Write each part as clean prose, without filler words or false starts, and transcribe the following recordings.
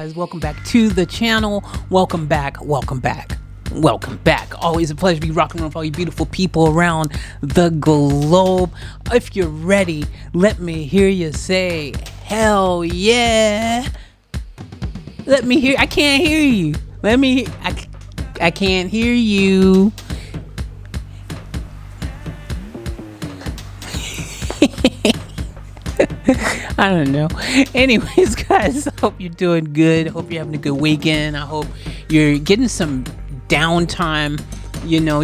guys? Welcome back to the channel. Welcome back. Always a pleasure to be rocking around for all you beautiful people around the globe. If you're ready, let me hear you say, hell yeah. Let me hear, I can't hear you. I can't hear you. I don't know. Anyways, guys, I hope you're doing good. I hope you're having a good weekend. I hope you're getting some downtime,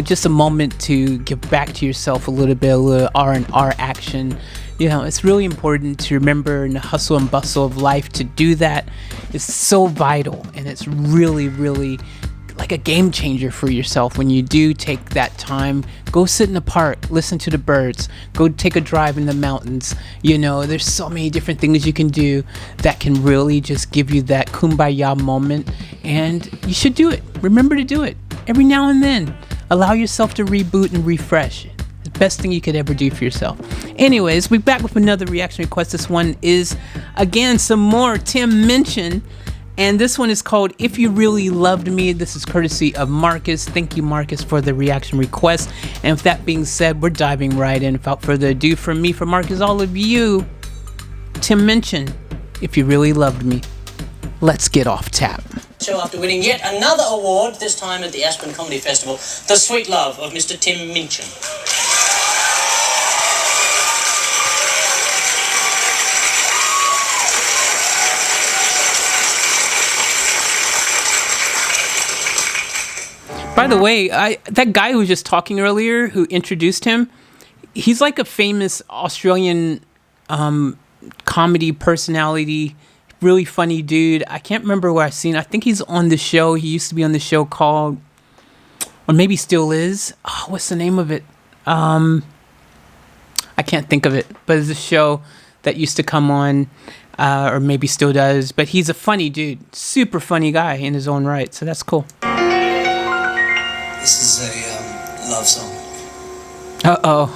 just a moment to get back to yourself a little bit, a little R&R action. It's really important to remember in the hustle and bustle of life to do that. It's so vital, and it's really, really like a game changer for yourself when you do take that time. Go sit in the park, listen to the birds, go take a drive in the mountains. There's so many different things you can do that can really just give you that kumbaya moment, and you should do it. Remember to do it every now and then. Allow yourself to reboot and refresh. The best thing you could ever do for yourself. Anyways, we're back with another reaction request. This one is again some more Tim Minchin. And this one is called If You Really Loved Me. This is courtesy of Marcus. Thank you, Marcus, for the reaction request. And with that being said, we're diving right in. Without further ado, from me, from Marcus, all of you, Tim Minchin, If You Really Loved Me. Let's get off tap. So after winning yet another award, this time at the Aspen Comedy Festival, The Sweet Love of Mr. Tim Minchin. By the way, that guy who was just talking earlier, who introduced him, he's like a famous Australian comedy personality, really funny dude. I can't remember where I've seen. I think he's on the show. He used to be on the show called, or maybe still is. Oh, what's the name of it? I can't think of it, but it's a show that used to come on, or maybe still does. But he's a funny dude, super funny guy in his own right. So that's cool. This is a love song. Uh-oh.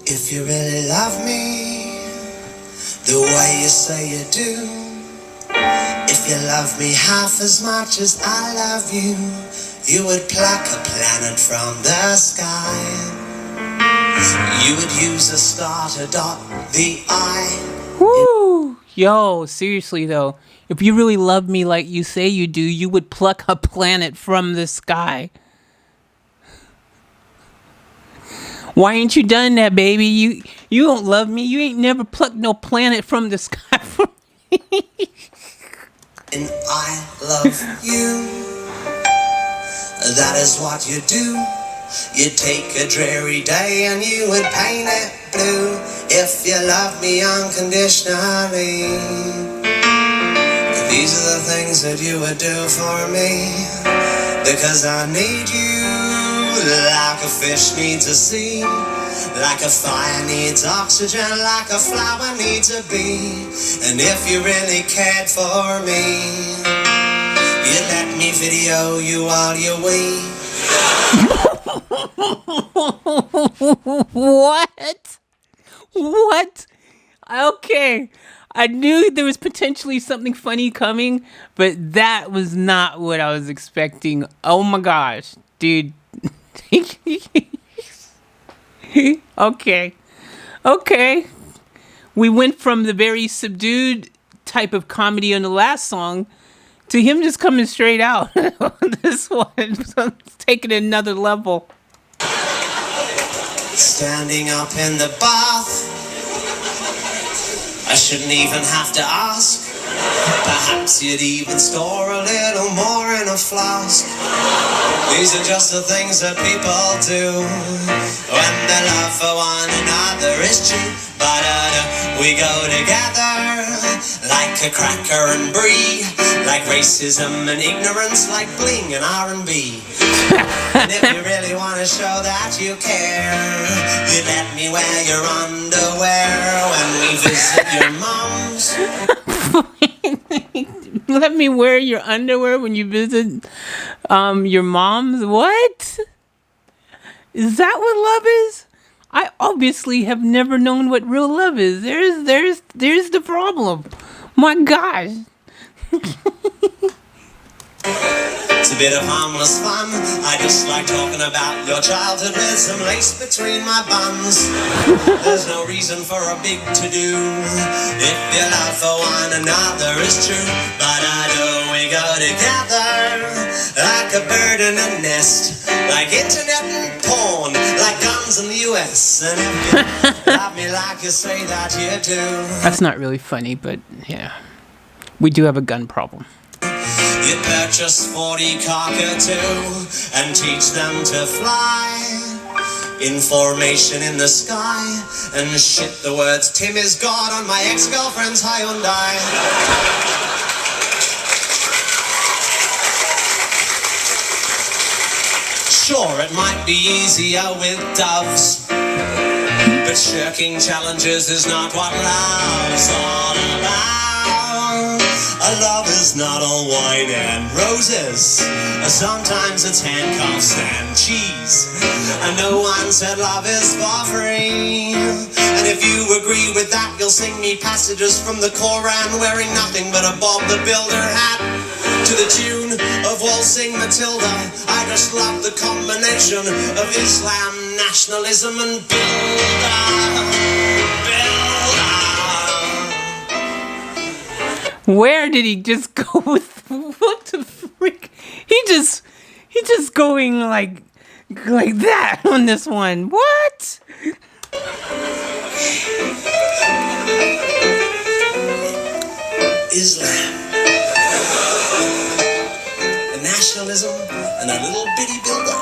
If you really love me the way you say you do, if you love me half as much as I love you, you would pluck a planet from the sky. You would use a star to dot the I. Woo! Yo, seriously though, if you really love me like you say you do, you would pluck a planet from the sky. Why ain't you done that, baby? You don't love me. You ain't never plucked no planet from the sky for me. And I love you. That is what you do. You take a dreary day and you would paint it blue. If you love me unconditionally, these are the things that you would do for me. Because I need you. Like a fish needs a sea, like a fire needs oxygen, like a flower needs a bee. And if you really cared for me, you'd let me video you while you wee. What? Okay. I knew there was potentially something funny coming, but that was not what I was expecting. Oh my gosh, dude. Okay. We went from the very subdued type of comedy on the last song to him just coming straight out on this one. So it's taking it another level. Standing up in the bath, I shouldn't even have to ask. Perhaps you'd even store a little more in a flask. These are just the things that people do when their love for one another is true. But we go together like a cracker and brie, like racism and ignorance, like bling and R&B. And if you really want to show that you care, you let me wear your underwear when we visit your mom's. Let me wear your underwear when you visit your mom's? What? Is that what love is? I obviously have never known what real love is. There's the problem. My gosh. a bit of harmless fun. I just like talking about your childhood with some lace between my buns. There's no reason for a big to-do if your love for one another is true. But I know we go together like a bird in a nest, like internet and porn, like guns in the US. And if you love me like you say that you do. That's not really funny, but yeah, we do have a gun problem. You purchase 40 cockatoo and teach them to fly in formation in the sky and shit the words Tim is God on my ex-girlfriend's Hyundai. Sure, it might be easier with doves, but shirking challenges is not what love's all about. A love is not all wine and roses. Sometimes it's handcuffs and cheese. And no one said love is for free. And if you agree with that, you'll sing me passages from the Koran, wearing nothing but a Bob the Builder hat to the tune of Waltzing Matilda. I just love the combination of Islam, nationalism, and Builder. Where did he just go with what the freak? He just going like that on this one. What? Islam, the nationalism, and a little bitty builder.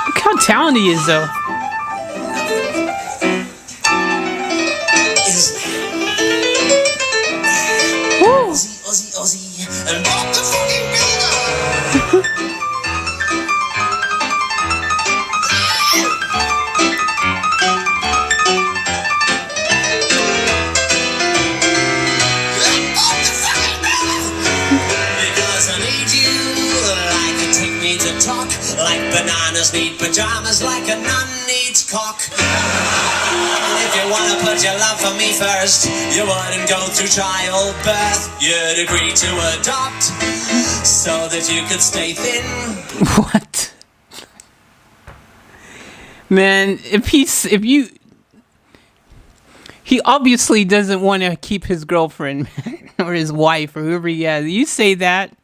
Look how talented he is, though. Aussie, and Bob the fucking Builder. Because I need you like a take me to talk, like bananas need pajamas, like a nun needs cock. If you wanna put your love for me first, you wouldn't go through childbirth. You'd agree to adopt so that you could stay thin. What? Man, he obviously doesn't want to keep his girlfriend or his wife or whoever he has. You say that,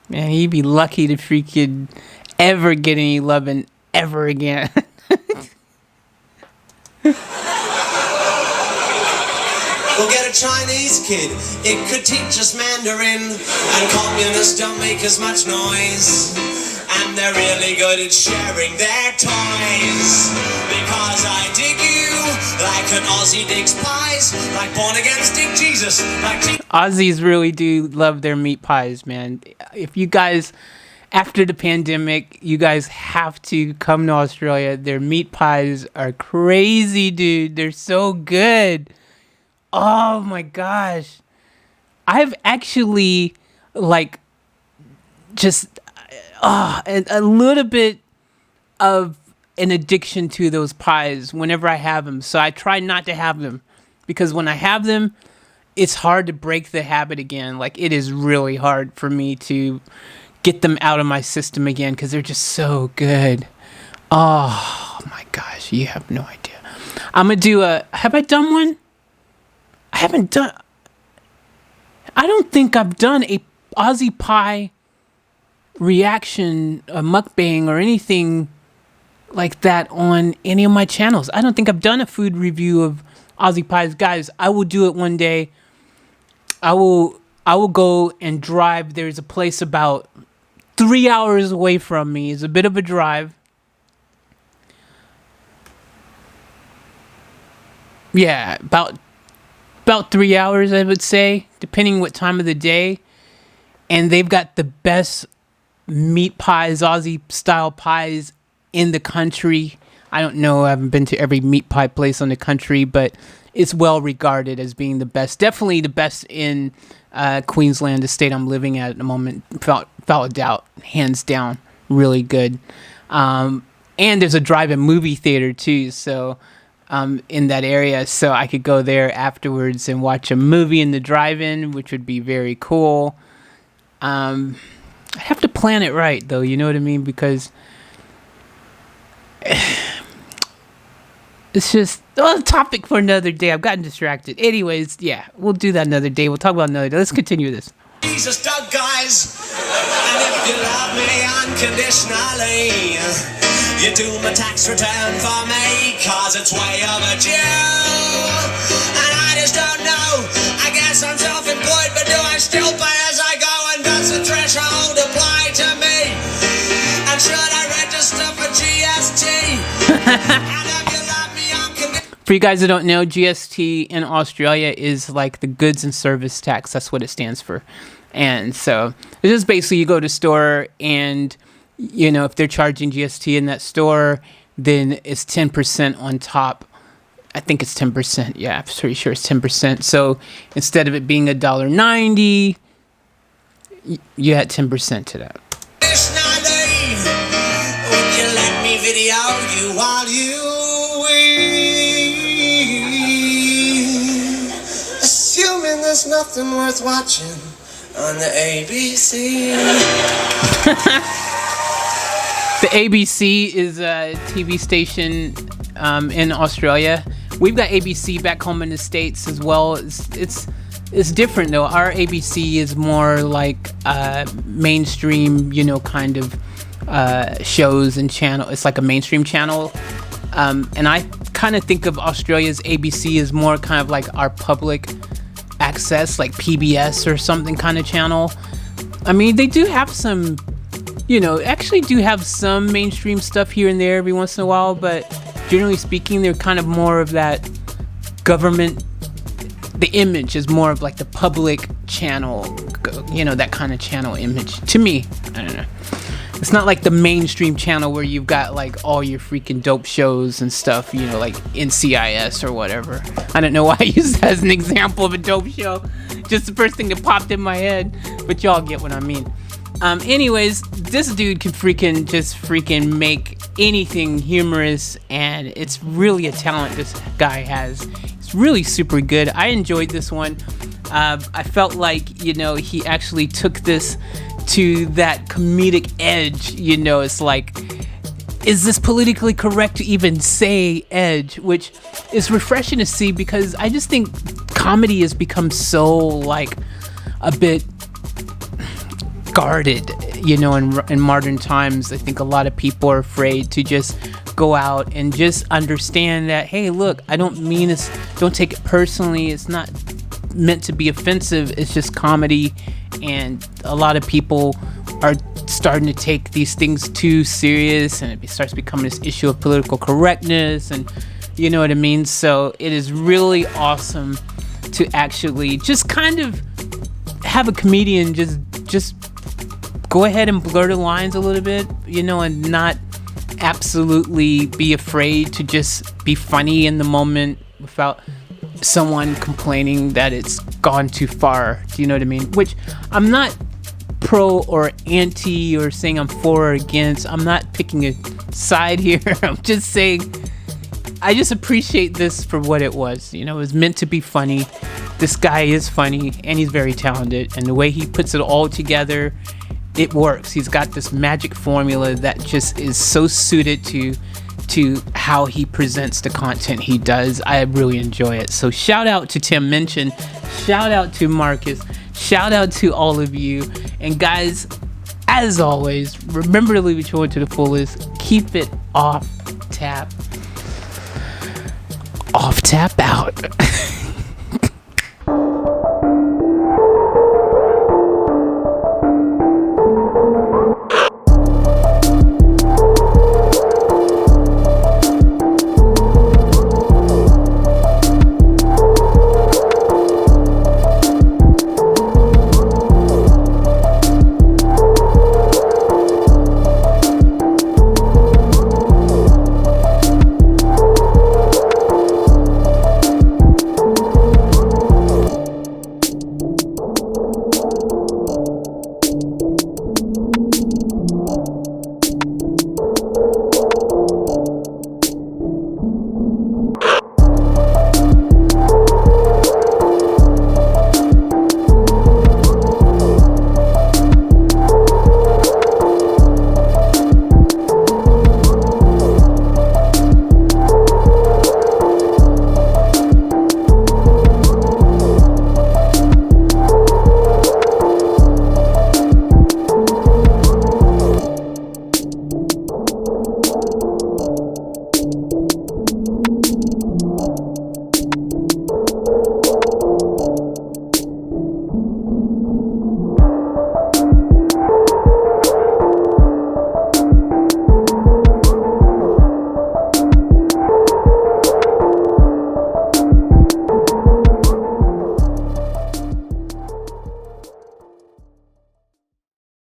man, he'd be lucky to freaking ever get any loving ever again. We'll get a Chinese kid, it could teach us Mandarin, and communists don't make as much noise, and they're really good at sharing their toys, because I dig you like an Aussie digs pies, like born again stick Jesus, like Aussies really do love their meat pies, man. If you guys, after the pandemic, you guys have to come to Australia. Their meat pies are crazy, dude. They're so good. Oh my gosh. I've actually just a little bit of an addiction to those pies whenever I have them. So I try not to have them because when I have them, it's hard to break the habit again. Like, it is really hard for me to get them out of my system again because they're just so good. Oh my gosh, you have no idea. I'm gonna do have I done one? I don't think I've done a Aussie pie reaction, a mukbang, or anything like that on any of my channels. I don't think I've done a food review of Aussie pies. Guys, I will do it one day. I will go and drive. There's a place about 3 hours away from me. It's a bit of a drive. Yeah, about 3 hours, I would say, depending what time of the day. And they've got the best meat pies, Aussie style pies in the country. I don't know, I haven't been to every meat pie place in the country, but it's well regarded as being the best. Definitely the best in Queensland, the state I'm living at the moment, without a doubt, hands down, really good. And there's a drive-in movie theater too, so in that area, so I could go there afterwards and watch a movie in the drive-in, which would be very cool. I have to plan it right, though, you know what I mean? Because it's just a topic for another day. I've gotten distracted. Anyways, yeah, we'll do that another day. We'll talk about another day. Let's continue this. Jesus, Doug, guys. And if you love me unconditionally, you do my tax return for me, cause it's way overdue. And I just don't know. I guess I'm self-employed, but do I still pay as I go? And does the threshold apply to me? And should I register for GST? And if you love me unconditionally. For you guys that don't know, GST in Australia is like the goods and service tax. That's what it stands for. And so it's just basically you go to a store and, you know, if they're charging GST in that store, then it's 10% on top. I think it's 10%. Yeah, I'm pretty sure it's 10%. So instead of it being $1.90, you add 10% to that. Would you let me video you while you weep? Assuming there's nothing worth watching on the ABC. The ABC is a TV station in Australia. We've got ABC back home in the States as well. It's different though. Our ABC is more like mainstream, you know, kind of shows and channel. It's like a mainstream channel. And I kind of think of Australia's ABC as more kind of like our public access, like PBS or something kind of channel. I mean, they do have some, you know, actually do have some mainstream stuff here and there every once in a while, but generally speaking, they're kind of more of that government. The image is more of like the public channel, you know, that kind of channel image. To me, I don't know. It's not like the mainstream channel where you've got like all your freaking dope shows and stuff, you know, like NCIS or whatever. I don't know why I use that as an example of a dope show. Just the first thing that popped in my head, but y'all get what I mean. Anyways, this dude can freaking make anything humorous, and it's really a talent this guy has. It's really super good. I enjoyed this one. I felt like, you know, he actually took this to that comedic edge. You know, it's like, is this politically correct to even say edge? Which is refreshing to see, because I just think comedy has become so like a bit guarded, you know, in modern times. I think a lot of people are afraid to just go out and just understand that, hey, look, I don't mean this, don't take it personally, it's not meant to be offensive, it's just comedy. And a lot of people are starting to take these things too serious, and it starts becoming this issue of political correctness, and you know what I mean. So it is really awesome to actually just kind of have a comedian just go ahead and blur the lines a little bit, you know, and not absolutely be afraid to just be funny in the moment without someone complaining that it's gone too far. Do you know what I mean? Which I'm not pro or anti or saying I'm for or against. I'm not picking a side here. I'm just saying I just appreciate this for what it was. You know, it was meant to be funny. This guy is funny and he's very talented, and the way he puts it all together, it works. He's got this magic formula that just is so suited to how he presents the content he does. I really enjoy it. So shout out to Tim Minchin, shout out to Marcus, shout out to all of you. And guys, as always, remember to live each one to the fullest. Keep it off tap out.